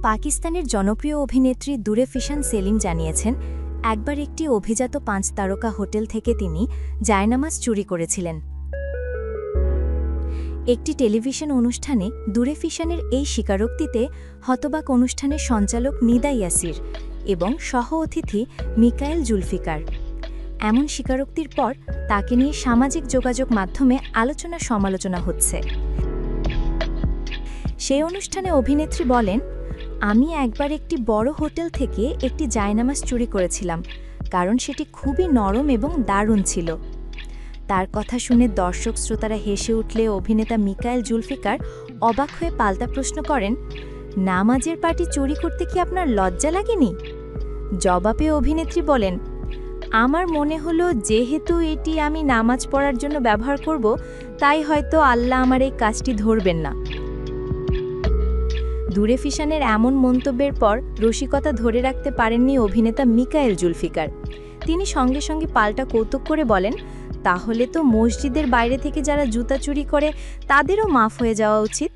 পাকিস্তানের জনপ্রিয় অভিনেত্রী দুরে ফিশান সেলিম জানিয়েছেন, একবার একটি অভিজাত ৫ তারকা হোটেল থেকে তিনি জায়নামাজ চুরি করেছিলেন। একটি টেলিভিশন অনুষ্ঠানে দুরে ফিশানের এই স্বীকারোক্তিতে হতবাক অনুষ্ঠানের সঞ্চালক নিদা ইয়াসির এবং সহ অতিথি মিকায়েল জুলফিকার। এমন স্বীকারোক্তির পর তাকে নিয়ে সামাজিক যোগাযোগ মাধ্যমে আলোচনা সমালোচনা হচ্ছে। সেই অনুষ্ঠানে অভিনেত্রী বলেন, আমি একবার একটি বড় হোটেল থেকে একটি জায়নামাজ চুরি করেছিলাম, কারণ সেটি খুবই নরম এবং দারুণ ছিল। তার কথা শুনে দর্শক শ্রোতারা হেসে উঠলে অভিনেতা মিকায়েল জুলফিকার অবাক হয়ে পাল্টা প্রশ্ন করেন, নামাজের পার্টি চুরি করতে কি আপনার লজ্জা লাগেনি? জবাবে অভিনেত্রী বলেন, আমার মনে হলো যেহেতু এটি আমি নামাজ পড়ার জন্য ব্যবহার করব, তাই হয়তো আল্লাহ আমার এই কাজটি ধরবেন না। দুরে ফিশানের এমন মন্তব্যের পর রসিকতা ধরে রাখতে পারেননি অভিনেতা মিকায়েল জুলফিকার। তিনি সঙ্গে সঙ্গে পাল্টা কৌতুক করে বলেন, তাহলে তো মসজিদের বাইরে থেকে যারা জুতা চুরি করে তাদেরও মাফ হয়ে যাওয়া উচিত।